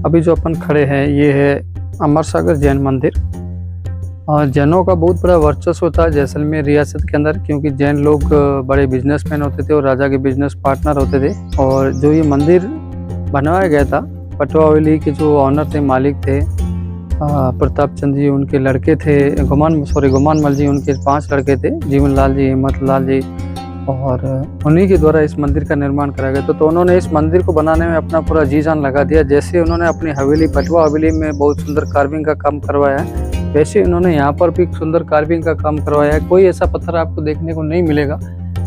अभी जो अपन खड़े हैं ये है अमर सागर जैन मंदिर। और जैनों का बहुत बड़ा वर्चस्व होता है जैसलमेर रियासत के अंदर, क्योंकि जैन लोग बड़े बिजनेसमैन होते थे और राजा के बिजनेस पार्टनर होते थे। और जो ये मंदिर बनवाया गया था, पटवा हवेली के जो ऑनर थे, मालिक थे, प्रताप चंद जी उनके लड़के थे, गुमान मल जी उनके 5 लड़के थे, जीवन लाल जी, हिम्मत लाल जी, और उन्हीं के द्वारा इस मंदिर का निर्माण कराया गया। तो उन्होंने इस मंदिर को बनाने में अपना पूरा जी जान लगा दिया। जैसे उन्होंने अपनी हवेली पटवा हवेली में बहुत सुंदर कार्विंग का काम करवाया है, वैसे उन्होंने यहाँ पर भी सुंदर कार्विंग का काम करवाया है। कोई ऐसा पत्थर आपको देखने को नहीं मिलेगा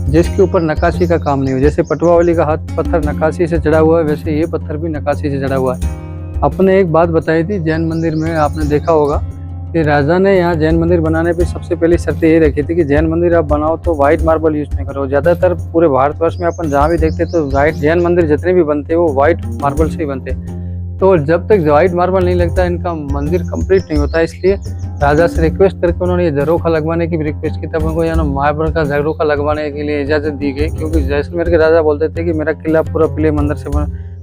जिसके ऊपर नक्काशी का काम नहीं हो। जैसे पटवा हवेली का हाथ पत्थर नक्काशी से जड़ा हुआ है, वैसे ये पत्थर भी नक्काशी से जड़ा हुआ है। अपने एक बात बताई थी जैन मंदिर में, आपने देखा होगा कि राजा ने यहाँ जैन मंदिर बनाने पे सबसे पहली शर्त ये रखी थी कि जैन मंदिर आप बनाओ तो वाइट मार्बल यूज नहीं करो। ज़्यादातर पूरे भारतवर्ष में अपन जहाँ भी देखते तो वाइट जैन मंदिर जितने भी बनते हैं वो वाइट मार्बल से ही बनते हैं। तो जब तक वाइट मार्बल नहीं लगता इनका मंदिर कंप्लीट नहीं होता। इसलिए राजा से रिक्वेस्ट करके उन्होंने ये झरोखा लगवाने की भी रिक्वेस्ट की, तब उनको यहाँ मार्बल का झरोखा लगवाने के लिए इजाज़त दी गई। क्योंकि जैसलमेर के राजा बोलते थे कि मेरा किला पूरा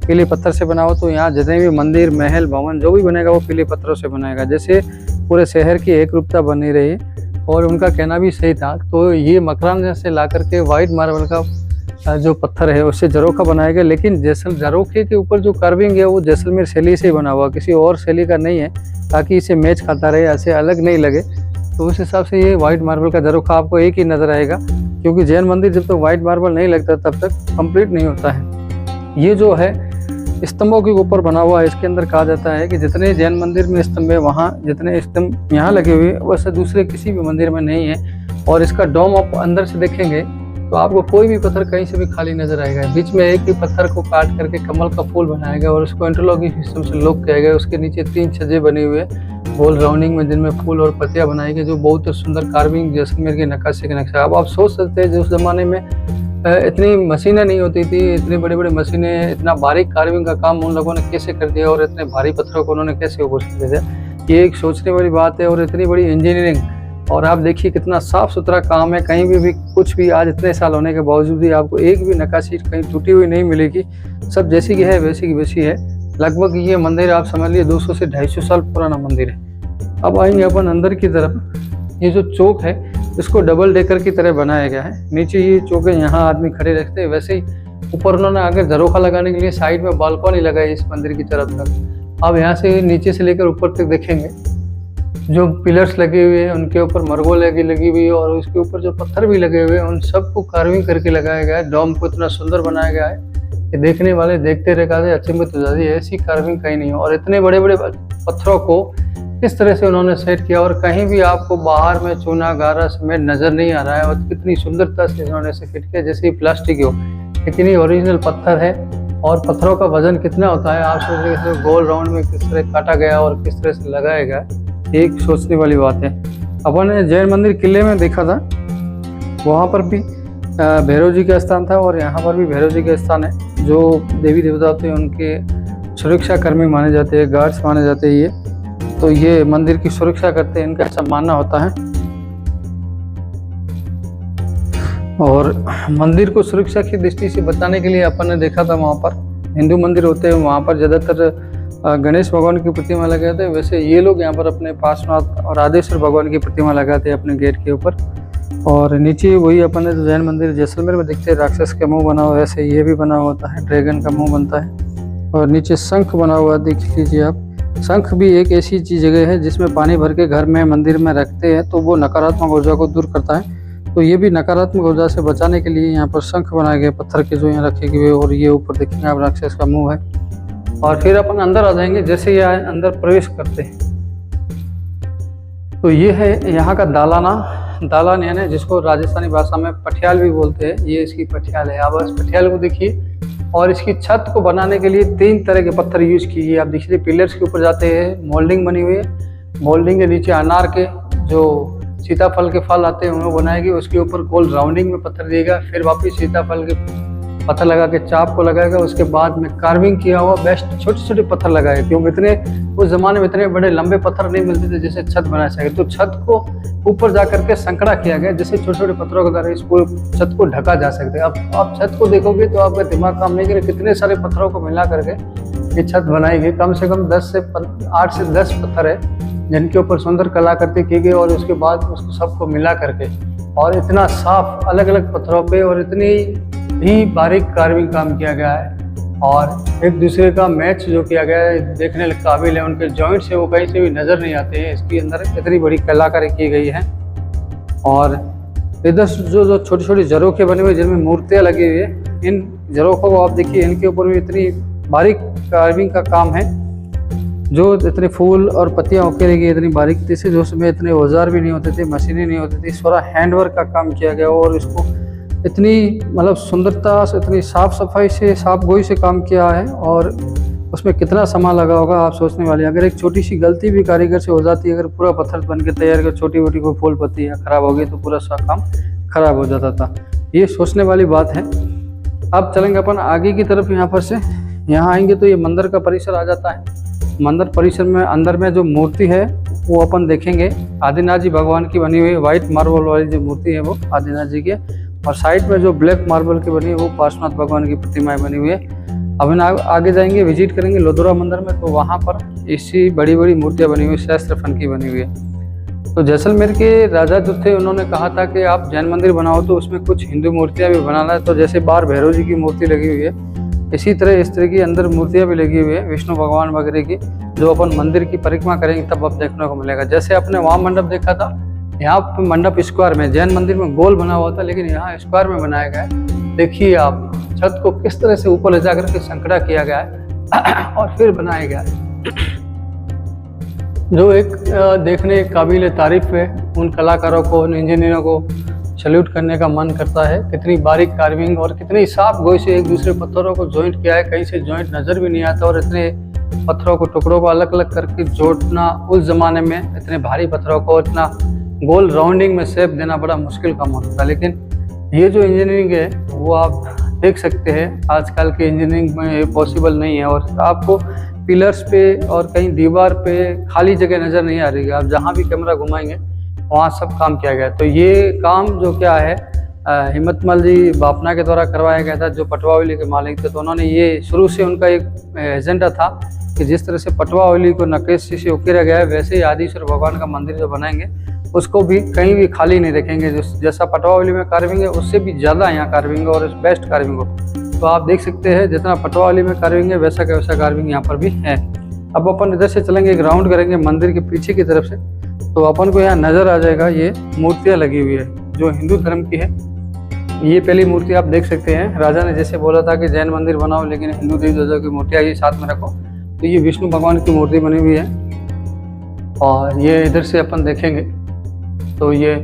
पीले पत्थर से बना हो, तो यहाँ जितने भी मंदिर, महल, भवन जो भी बनेगा वो पीले पत्थरों से बनाएगा, जैसे पूरे शहर की एक रूपता बनी रही। और उनका कहना भी सही था। तो ये मकरान से ला करके वाइट मार्बल का जो पत्थर है उससे झरोखा बनाया गया। लेकिन झरोखे के ऊपर जो कार्विंग है वो जैसलमेर शैली से ही बना हुआ, किसी और शैली का नहीं है, ताकि इसे मैच खाता रहे, ऐसे अलग नहीं लगे। तो उस हिसाब से ये वाइट मार्बल का झरोखा आपको एक ही नज़र आएगा, क्योंकि जैन मंदिर जब तक वाइट मार्बल नहीं लगता तब तक कंप्लीट नहीं होता है। ये जो है स्तंभों के ऊपर बना हुआ है, इसके अंदर कहा जाता है कि जितने जैन मंदिर में स्तंभ है, वहाँ जितने स्तंभ यहाँ लगे हुए वैसे दूसरे किसी भी मंदिर में नहीं है। और इसका डोम आप अंदर से देखेंगे तो आपको कोई भी पत्थर कहीं से भी खाली नजर आएगा। बीच में एक ही पत्थर को काट करके कमल का फूल बनाया गया और उसको इंटरलॉकिंग सिस्टम से लॉक किया गया। उसके नीचे 3 छज्जे बने हुए गोल राउंडिंग में, जिनमें फूल और पत्तियां बनाई गई, जो बहुत सुंदर कार्विंग जैसलमेर के नक्काशी का नक्शा। अब आप सोच सकते हैं जो उस जमाने में इतनी मशीनें नहीं होती थी, इतनी बड़ी बड़ी मशीनें, इतना बारीक कार्विंग का काम उन लोगों ने कैसे कर दिया और इतने भारी पत्थरों को उन्होंने कैसे ऊपर से दे दिया। ये एक सोचने वाली बात है। और इतनी बड़ी इंजीनियरिंग, और आप देखिए कितना साफ सुथरा काम है। कहीं भी कुछ भी आज इतने साल होने के बावजूद भी आपको एक भी नक्काशी कहीं टूटी हुई नहीं मिलेगी। सब जैसी की है वैसी की वैसी है। लगभग ये मंदिर आप समझ लिए 200 से 250 साल पुराना मंदिर है। अब आएंगे अपन अंदर की तरफ। ये जो चौक है इसको डबल डेकर की तरह बनाया गया है। नीचे ये चौक है, यहाँ आदमी खड़े रखते हैं, वैसे ही ऊपर उन्होंने आगे झरोखा लगाने के लिए साइड में बालकनी लगाई इस मंदिर की तरफ तक। अब यहाँ से नीचे से लेकर ऊपर तक देखेंगे जो पिलर्स लगे हुए हैं उनके ऊपर मरगोल लगी हुई है, और उसके ऊपर जो पत्थर भी लगे हुए हैं उन सबको कार्विंग करके लगाया गया है। डोम को इतना सुंदर बनाया गया है कि देखने वाले देखते रह जाते अचंभित हो जाते हैं, ऐसी कार्विंग कहीं नहीं है। और इतने बड़े बड़े पत्थरों को किस तरह से उन्होंने सेट किया, और कहीं भी आपको बाहर में चूना गारा सीमेंट नजर नहीं आ रहा है। और कितनी सुंदरता से उन्होंने इसे फिट किया जैसे प्लास्टिक हो, लेकिन ये ओरिजिनल पत्थर है। और पत्थरों का वजन कितना होता है आप सोच रहे हैं, गोल राउंड में किस तरह काटा गया और किस तरह से लगाया गया, एक सोचने वाली बात है। अपन ने जैन मंदिर किले में देखा था, वहाँ पर भी भैरव जी का स्थान था, और यहाँ पर भी भैरव जी का स्थान है। जो देवी देवता होते हैं उनके सुरक्षा कर्मी माने जाते हैं, गार्ड्स माने जाते हैं ये। तो ये मंदिर की सुरक्षा करते हैं, इनका ऐसा मानना होता है। और मंदिर को सुरक्षा की दृष्टि से बचाने के लिए अपन ने देखा था वहाँ पर हिंदू मंदिर होते हैं, वहाँ पर ज़्यादातर गणेश भगवान की प्रतिमा लगाते हैं। वैसे ये लोग यहाँ पर अपने पार्श्वनाथ और राधेश्वर भगवान की प्रतिमा लगाते हैं अपने गेट के ऊपर। और नीचे वही अपन ने जैन मंदिर जैसलमेर में देखते हैं, राक्षस का मुंह बना हुआ है, ऐसे ये भी बना होता है, ड्रैगन का मुंह बनता है। और नीचे शंख बना हुआ देख लीजिए आप। शंख भी एक ऐसी जगह है जिसमें पानी भर के घर में मंदिर में रखते हैं, तो वो नकारात्मक ऊर्जा को दूर करता है। तो ये भी नकारात्मक ऊर्जा से बचाने के लिए यहाँ पर शंख बनाए गए पत्थर के, जो यहाँ रखे गए। और ये ऊपर देखेंगे आप राक्षस का मुंह है। और फिर अपन अंदर आ जाएंगे। जैसे ये अंदर प्रवेश करते हैं तो ये है यहाँ का दालान यानी जिसको राजस्थानी भाषा में पटियाल भी बोलते हैं। ये इसकी पटियाल है। आप इस पटियाल को देखिए। और इसकी छत को बनाने के लिए 3 तरह के पत्थर यूज किए। आप देखिए पिलर्स के ऊपर जाते हैं, मोल्डिंग बनी हुई है। मोल्डिंग के नीचे अनार के जो सीताफल के फल आते हैं उन्हें बनाएगी, उसके ऊपर गोल राउंडिंग में पत्थर दिएगा। फिर वापस सीताफल के पत्थर लगा के चाप को लगाएगा। उसके बाद में कार्विंग किया हुआ बेस्ट छोटे छोटे पत्थर लगाए, क्योंकि इतने उस जमाने में इतने बड़े लंबे पत्थर नहीं मिलते थे जिससे छत बना सके। तो छत को ऊपर जा करके संकड़ा किया गया, जिससे छोटे छोटे पत्थरों के द्वारा इस पूरे छत को ढका जा सकता है। अब आप छत को देखोगे तो आपका दिमाग काम नहीं करे, कितने सारे पत्थरों को मिला करके ये छत बनाई गई। कम से कम 8 से 10 पत्थर है जिनके ऊपर सुंदर कलाकृति की गई और उसके बाद उसको सबको मिला करके और इतना साफ अलग अलग पत्थरों पे और इतनी ही बारीक कार्विंग काम किया गया है और एक दूसरे का मैच जो किया गया है देखने काबिल है। उनके जॉइंट्स है वो कहीं से भी नज़र नहीं आते हैं। इसके अंदर इतनी बड़ी कलाकारी की गई है और इधर जो छोटी छोटी झरोखे बने हुए जिनमें मूर्तियाँ लगी हुई है, इन झरोखों को आप देखिए, इनके ऊपर भी इतनी बारीक कार्विंग का काम है। जो इतने फूल और पत्तियाँ उकेरी गई इतनी बारीकी से, जो उसमें इतने औजार भी नहीं होते थे, मशीनें नहीं होती थी, सारा हैंडवर्क का काम किया गया और इसको इतनी मतलब सुंदरता से, इतनी साफ सफाई से, साफ गोई से काम किया है और उसमें कितना समय लगा होगा आप सोचने वाले। अगर एक छोटी सी गलती भी कारीगर से हो जाती है, अगर पूरा पत्थर बन के तैयार कर छोटी मोटी कोई फूल पत्ती खराब हो गई तो पूरा सा काम खराब हो जाता था। ये सोचने वाली बात है। अब चलेंगे अपन आगे की तरफ। यहाँ पर से यहाँ आएंगे तो ये मंदिर का परिसर आ जाता है। मंदिर परिसर में अंदर में जो मूर्ति है वो अपन देखेंगे आदिनाथ जी भगवान की बनी हुई है। वाइट मार्बल वाली जो मूर्ति है वो आदिनाथ जी की है और साइड में जो ब्लैक मार्बल की बनी है वो पार्श्वनाथ भगवान की प्रतिमाएं बनी हुई है। अब आगे जाएंगे, विजिट करेंगे लोधोरा मंदिर में, तो वहाँ पर ऐसी बड़ी बड़ी मूर्तियाँ बनी हुई, सहस्त्र फन की बनी हुई है। तो जैसलमेर के राजा जो थे उन्होंने कहा था कि आप जैन मंदिर बनाओ तो उसमें कुछ हिंदू मूर्तियाँ भी बनाना है। तो जैसे बाहर भैरव जी की मूर्ति लगी हुई है, इसी तरह इस तरह की अंदर मूर्तियाँ भी लगी हुई है विष्णु भगवान वगैरह की, जो अपन मंदिर की परिक्रमा करेंगे तब अब देखने को मिलेगा। जैसे आपने वहाँ मंडप देखा था, यहाँ पे मंडप स्क्वायर में, जैन मंदिर में गोल बना हुआ था लेकिन यहाँ स्क्वायर में बनाया गया है। देखिए आप छत को किस तरह से ऊपर ले जाकर के संकड़ा किया गया है और फिर बनाया गया है, जो एक देखने काबिल तारीफ है। उन कलाकारों को, उन इंजीनियरों को सल्यूट करने का मन करता है। कितनी बारीक कार्विंग और कितनी साफ गोई से एक दूसरे पत्थरों को जॉइंट किया है, कहीं से जॉइंट नज़र भी नहीं आता और इतने पत्थरों को, टुकड़ों को अलग अलग करके जोड़ना उस जमाने में, इतने भारी पत्थरों को इतना गोल राउंडिंग में शेप देना बड़ा मुश्किल काम होता था। लेकिन ये जो इंजीनियरिंग है वो आप देख सकते हैं आजकल के इंजीनियरिंग में ये पॉसिबल नहीं है और आपको पिलर्स पे और कहीं दीवार पे खाली जगह नज़र नहीं आ रही है। आप जहाँ भी कैमरा घुमाएंगे वहाँ सब काम किया गया है। तो ये काम जो क्या है हिम्मतमल जी बापना के द्वारा करवाया गया था, जो पटवा हवेली के मालिक थे। तो उन्होंने ये शुरू से उनका एक एजेंडा था कि जिस तरह से पटवा हवेली को नक्काशी से उकेरा गया है वैसे ही आदिश्वर भगवान का मंदिर जो बनाएंगे उसको भी कहीं भी खाली नहीं रखेंगे। जैसा पटवा हवेली में कार्विंग है उससे भी ज़्यादा यहाँ कार्विंग है और बेस्ट कार्विंग हो। तो आप देख सकते हैं जितना पटवा हवेली में कार्विंग है वैसा का वैसा कार्विंग यहाँ पर भी है। अब अपन इधर से चलेंगे, एक राउंड करेंगे मंदिर के पीछे की तरफ से, तो अपन को यहाँ नज़र आ जाएगा ये मूर्तियाँ लगी हुई है जो हिंदू धर्म की है। ये पहली मूर्ति आप देख सकते हैं। राजा ने जैसे बोला था कि जैन मंदिर बनाओ लेकिन हिंदू देवी देवता की मूर्तियाँ ये साथ में रखो, तो ये विष्णु भगवान की मूर्ति बनी हुई है। और ये इधर से अपन देखेंगे तो ये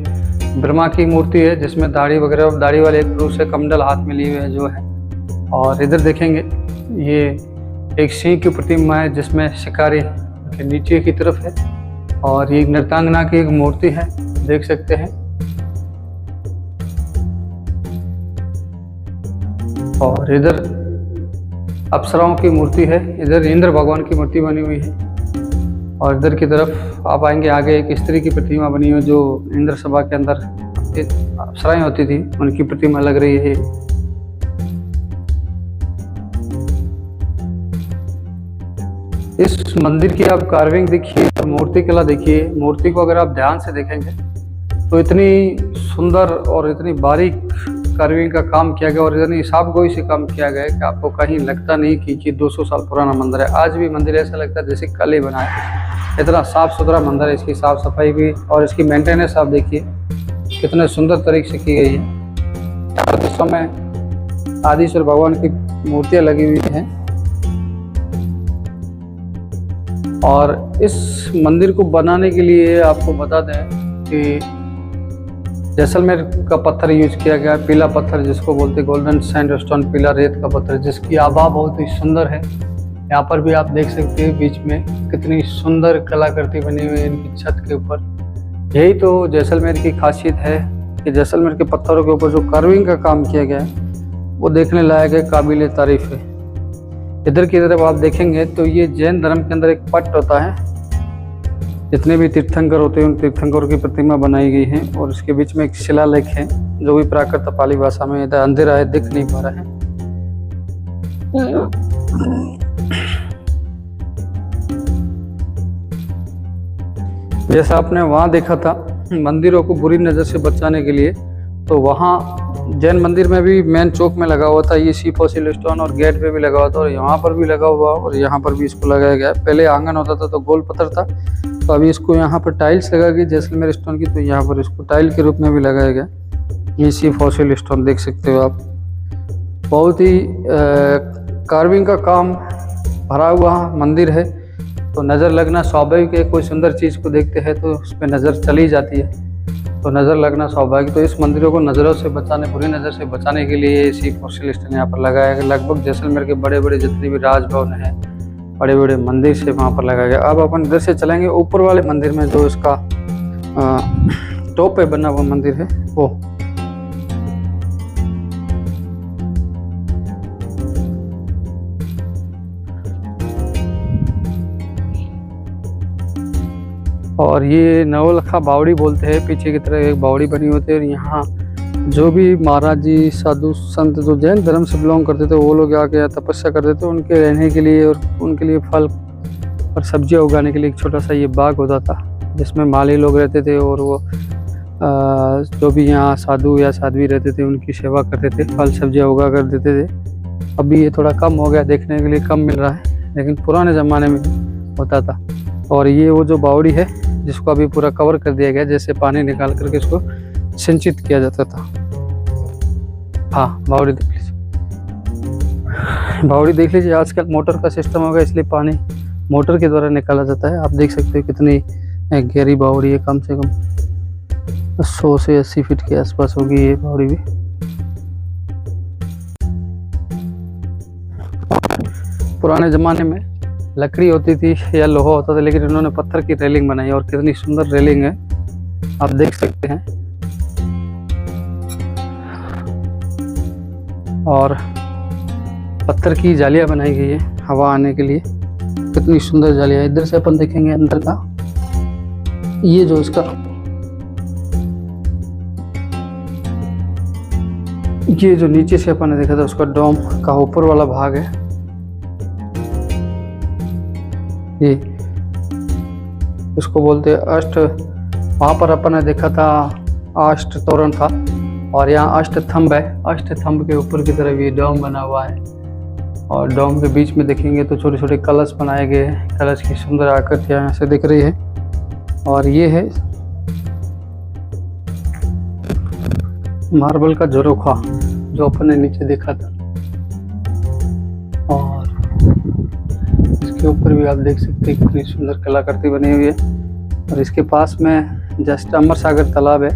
ब्रह्मा की मूर्ति है जिसमें दाढ़ी वगैरह, दाढ़ी वाले एक पुरुष है कमंडल हाथ में लिए हुए जो है। और इधर देखेंगे ये एक सिंह की प्रतिमा है जिसमें शिकारी के नीचे की तरफ है और ये नृत्यांगना की एक मूर्ति है, देख सकते हैं। और इधर अप्सराओं की मूर्ति है, इधर इंद्र भगवान की मूर्ति बनी हुई है। और इधर की तरफ आप आएंगे, आगे एक स्त्री की प्रतिमा बनी हुई है जो इंद्र सभा के अंदर अप्सराएं होती थी, उनकी प्रतिमा लग रही है। इस मंदिर की आप कार्विंग देखिए और मूर्ति कला देखिए। मूर्ति को अगर आप ध्यान से देखेंगे तो इतनी सुंदर और इतनी बारीक कार्विंग का काम किया गया और इतनी साफ गोई से काम किया गया है कि आपको कहीं लगता नहीं कि 200 साल पुराना मंदिर है। आज भी मंदिर ऐसा लगता है जैसे कल ही बना है। इतना साफ सुथरा मंदिर है, इसकी साफ सफाई भी और इसकी मेंटेनेंस आप देखिए कितने सुंदर तरीके से की गई है। इस समय आदिश्वर भगवान की मूर्तियाँ लगी हुई हैं। और इस मंदिर को बनाने के लिए आपको बता दें कि जैसलमेर का पत्थर यूज किया गया, पीला पत्थर जिसको बोलते हैं गोल्डन सैंडस्टोन, पीला रेत का पत्थर, जिसकी आभा बहुत ही सुंदर है। यहाँ पर भी आप देख सकते हैं बीच में कितनी सुंदर कलाकृति बनी हुई है इनकी छत के ऊपर। यही तो जैसलमेर की खासियत है कि जैसलमेर के पत्थरों के ऊपर जो कार्विंग का काम किया गया है वो देखने लायक है, काबिल तारीफ है। इधर की तरफ आप देखेंगे तो ये जैन धर्म के अंदर एक पट होता है, जितने भी तीर्थंकर होते हैं उन तीर्थंकरों की प्रतिमा बनाई गई है। और इसके बीच में एक शिलालेख है जो भी प्राकृत पाली भाषा में, इधर अंधेरा है दिख नहीं पा रहा है। जैसा आपने वहाँ देखा था मंदिरों को बुरी नज़र से बचाने के लिए, तो वहाँ जैन मंदिर में भी मेन चौक में लगा हुआ था ये सी फॉसिल स्टोन, और गेट पे भी लगा हुआ था, और यहाँ पर भी लगा हुआ, और यहाँ पर भी इसको लगाया गया। पहले आंगन होता था तो गोल पत्थर था, तो अभी इसको यहाँ पर टाइल्स लगा गई जैसलमेर स्टोन की, तो यहाँ पर इसको टाइल के रूप में भी लगाया गया। ये सी फॉसिल स्टोन देख सकते हो आप, बहुत ही कार्विंग का काम भरा हुआ मंदिर है, तो नज़र लगना स्वाभाविक है। कोई सुंदर चीज़ को देखते हैं तो उस पर नज़र चली जाती है, तो नज़र लगना स्वाभाविक। तो इस मंदिरों को नज़रों से बचाने, बुरी नज़र से बचाने के लिए सी फॉसिल स्टोन यहाँ पर लगाया गया। लगभग जैसलमेर के बड़े बड़े जितने भी राजभवन हैं, बड़े बड़े मंदिर से वहाँ पर लगाया गया। अब अपन इधर से चलेंगे ऊपर वाले मंदिर में, जो इसका टॉप पे बना हुआ मंदिर है वो। और ये नवलखा बावड़ी बोलते हैं, पीछे की तरफ एक बावड़ी बनी होती है। और यहाँ जो भी महाराज जी, साधु संत जो जैन धर्म से बिलोंग करते थे, वो लोग आके तपस्या करते थे, उनके रहने के लिए और उनके लिए फल और सब्जियां उगाने के लिए एक छोटा सा ये बाग होता था, जिसमें माली लोग रहते थे, और वो जो भी यहाँ साधु या साध्वी रहते थे उनकी सेवा करते थे, फल सब्जियां उगा कर देते थे। अभी ये थोड़ा कम हो गया, देखने के लिए कम मिल रहा है, लेकिन पुराने ज़माने में होता था। और ये वो जो बावड़ी है जिसको अभी पूरा कवर कर दिया गया, जैसे पानी निकाल करके इसको सिंचित किया जाता था। हाँ, बावड़ी देख लीजिए, बावड़ी देख लीजिए। आजकल मोटर का सिस्टम होगा, इसलिए पानी मोटर के द्वारा निकाला जाता है। आप देख सकते हो कितनी गहरी बावड़ी है, कम से कम 100 से 80 फीट के आसपास होगी ये बावड़ी भी। पुराने ज़माने में लकड़ी होती थी या लोहा होता था, लेकिन इन्होंने पत्थर की रेलिंग बनाई, और कितनी सुंदर रेलिंग है, आप देख सकते हैं। और पत्थर की जालियां बनाई गई है हवा आने के लिए, कितनी सुंदर जालियां। इधर से अपन देखेंगे अंदर का, ये जो इसका ये जो नीचे से अपन ने देखा था उसका डोम का ऊपर वाला भाग है ये, इसको बोलते हैं अष्ट। वहाँ पर अपन ने देखा था अष्ट तोरण था, और यहाँ अष्ट थंब है। अष्ट थंब के ऊपर की तरफ ये डोम बना हुआ है, और डोम के बीच में देखेंगे तो छोटे छोटे कलश बनाए गए हैं। कलश की सुंदर आकृतियाँ यहाँ से दिख रही है। और ये है मार्बल का झरोखा जो अपन ने नीचे देखा था, और इसके ऊपर भी आप देख सकते हैं कितनी सुंदर कलाकृति बनी हुई है। और इसके पास में जस्ट अमर सागर तालाब है।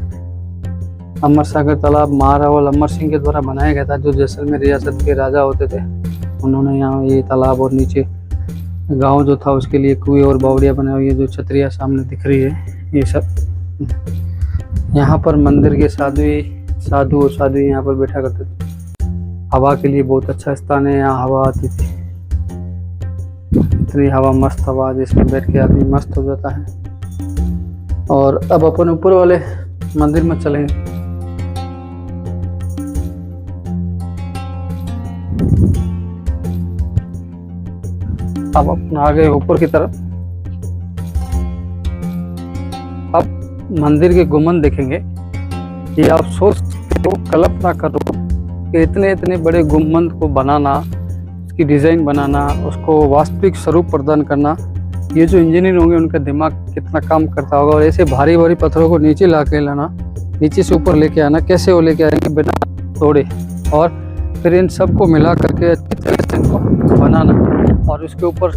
अमर सागर तालाब महारावल अमर सिंह के द्वारा बनाया गया था, जो जैसलमेर रियासत के राजा होते थे। उन्होंने यहाँ ये तालाब और नीचे गांव जो था उसके लिए कुएं और बावड़ियाँ बनाई हुई है, जो छतरियाँ सामने दिख रही है। ये सब यहाँ पर मंदिर के साधु और साध्वी यहाँ पर बैठा करते थे। हवा के लिए बहुत अच्छा स्थान है, यहाँ हवा आती थी, इतनी हवा, मस्त हवा, जिसमें बैठ के आदमी मस्त हो जाता है। और अब अपन ऊपर वाले मंदिर में चलेंगे। अब अपन आ गए ऊपर की तरफ। अब मंदिर के गुम्बद देखेंगे, ये आप सोच सकते हो, कल्पना करो कि इतने इतने बड़े गुम्बद को बनाना, उसकी डिज़ाइन बनाना, उसको वास्तविक स्वरूप प्रदान करना, ये जो इंजीनियर होंगे उनका दिमाग कितना काम करता होगा। और ऐसे भारी भारी पत्थरों को नीचे ला के लाना, नीचे से ऊपर लेके आना, कैसे वो लेके आएंगे बिना तोड़े, और फिर इन सबको मिला करके अच्छी तरह से इनको बनाना, और उसके ऊपर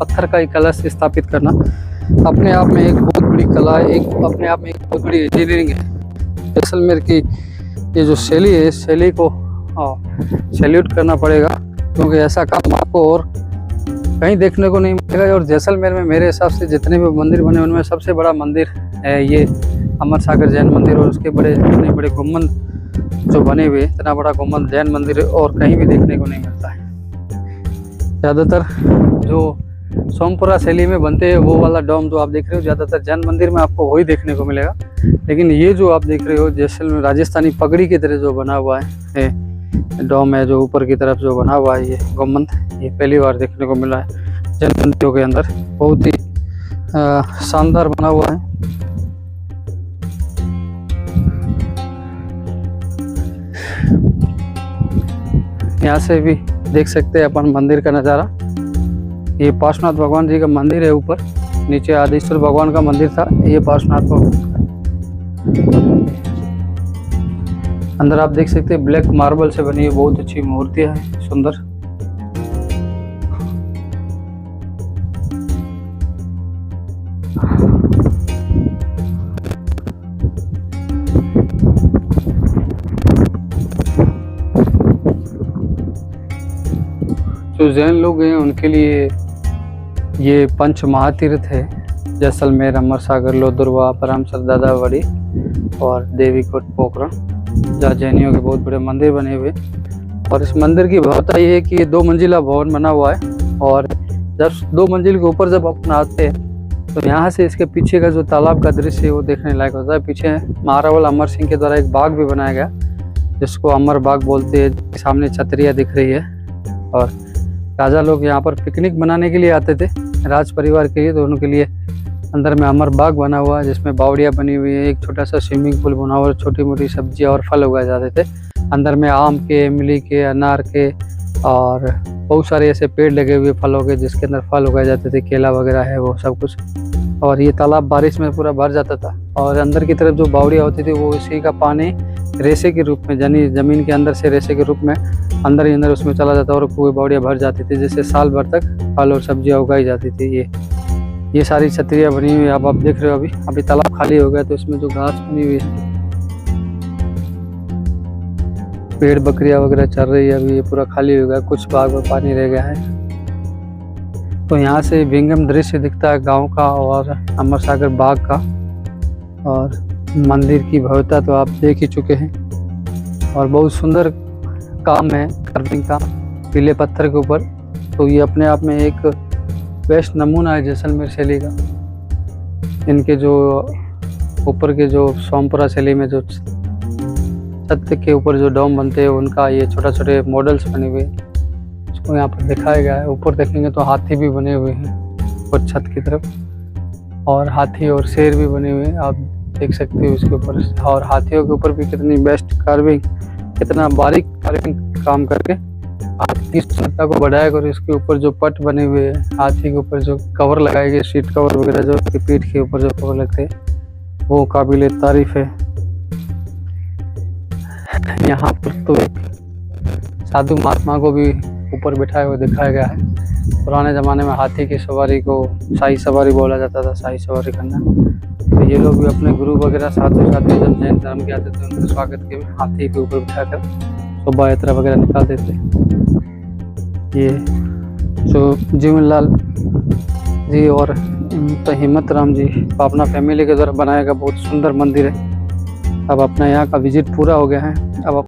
पत्थर का एक कलश स्थापित करना, अपने आप में एक बहुत बड़ी कला है, एक अपने आप में एक बहुत बड़ी इंजीनियरिंग है। जैसलमेर की ये जो शैली है, इस शैली को सैल्यूट करना पड़ेगा, क्योंकि ऐसा काम आपको और कहीं देखने को नहीं मिलेगा। और जैसलमेर में मेरे हिसाब से जितने भी मंदिर बने उनमें सबसे बड़ा मंदिर है ये अमर सागर जैन मंदिर, और उसके इतने बड़े गुम्बद जो बने हुए, इतना बड़ा गुम्बद जैन मंदिर और कहीं भी देखने को नहीं मिलता है। ज़्यादातर जो सोमपुरा शैली में बनते हैं वो वाला डोम जो आप देख रहे हो, ज़्यादातर जैन मंदिर में आपको वही देखने को मिलेगा। लेकिन ये जो आप देख रहे हो जैसलमेर राजस्थानी पगड़ी की तरह जो बना हुआ है डोम है, जो ऊपर की तरफ जो बना हुआ है ये गुम्बद, ये पहली बार देखने को मिला है जैन मंदिरों के अंदर। बहुत ही शानदार बना हुआ है। यहाँ से भी देख सकते हैं अपन मंदिर का नज़ारा। ये पार्श्वनाथ भगवान जी का मंदिर है, ऊपर नीचे आदिश्वर भगवान का मंदिर था, ये पार्श्वनाथ भगवान। अंदर आप देख सकते हैं ब्लैक मार्बल से बनी हुई बहुत अच्छी मूर्तियां हैं, सुंदर। जो जैन लोग हैं उनके लिए ये पंच महातीर्थ है, जैसलमेर, अमर सागर, लोदुरवा, परमसर, दादावड़ी और देवीकोट, पोखरण, जहाँ जैनियों के बहुत बड़े मंदिर बने हुए। और इस मंदिर की भव्यता ये है कि ये 2 मंजिला भवन बना हुआ है, और जब 2 मंजिल के ऊपर जब अपन आते हैं तो यहाँ से इसके पीछे का जो तालाब का दृश्य है वो देखने लायक होता है। पीछे महारावल अमर सिंह के द्वारा एक बाग भी बनाया गया, जिसको अमर बाग बोलते हैं। सामने छतरिया दिख रही है, और राजा लोग यहाँ पर पिकनिक मनाने के लिए आते थे, राज परिवार के लिए, तो उनके लिए अंदर में अमर बाग बना हुआ है, जिसमें बावड़ियाँ बनी हुई है, एक छोटा सा स्विमिंग पूल बना हुआ है, छोटी मोटी सब्जियाँ और फल उगाए जाते थे। अंदर में आम के, इमली के, अनार के और बहुत सारे ऐसे पेड़ लगे हुए फलों के, जिसके अंदर फल उगाए जाते थे, केला वगैरह है वो सब कुछ। और ये तालाब बारिश में पूरा भर जाता था, और अंदर की तरफ जो बावड़ियाँ होती थी वो इसी का पानी रेसे के रूप में, यानी जमीन के अंदर से रेसे के रूप में अंदर ही अंदर उसमें चला जाता, और पूरी बावड़ियाँ भर जाती थी, जिससे साल भर तक फल और सब्जियाँ उगाई जाती थी। ये सारी छतरियाँ बनी हुई है, आप देख रहे हो। अभी तालाब खाली हो गया, तो इसमें जो घास बनी हुई है, पेड़ बकरियाँ वगैरह चल रही है, अभी ये पूरा खाली हो गया, कुछ भाग में पानी रह गया है। तो यहाँ से विंगम दृश्य दिखता है गांव का और अमर सागर बाग का, और मंदिर की भव्यता तो आप देख ही चुके हैं। और बहुत सुंदर काम है, कार्विंग का पीले पत्थर के ऊपर। तो ये अपने आप में एक बेस्ट नमूना है जैसलमेर शैली का। इनके जो ऊपर के जो सोमपुरा शैली में जो छत के ऊपर जो डोम बनते हैं, उनका ये छोटे छोटे मॉडल्स बने हुए हैं, इसको यहाँ पर दिखाया गया है। ऊपर देखेंगे तो हाथी भी बने हुए हैं ऊपर छत की तरफ, और हाथी और शेर भी बने हुए हैं, आप देख सकते हो इसके ऊपर। और हाथियों के ऊपर भी कितनी बेस्ट कार्विंग, कितना बारीक कार्विंग काम करके हाथी की सुंदरता को बढ़ाया। और इसके ऊपर जो पट बने हुए हैं, हाथी के ऊपर जो कवर लगाए गए, सीट कवर वगैरह, जो उसकी पीठ के ऊपर जो कवर लगते हैं, वो काबिल तारीफ है। यहाँ पर तो एक साधु महात्मा को भी ऊपर बिठाए हुए दिखाया गया है। पुराने ज़माने में हाथी की सवारी को शाही सवारी बोला जाता था, शाही सवारी करना। तो ये लोग भी अपने गुरु वगैरह साधु साथी जब जैन धर्म के आते थे, उनके स्वागत के हाथी के ऊपर बिठाकर शोभा यात्रा वगैरह निकालते थे। ये जो जीवनलाल जी और तो हिम्मत राम जी पापना फैमिली के द्वारा बनाया गया बहुत सुंदर मंदिर है। अब अपना यहाँ का विजिट पूरा हो गया है।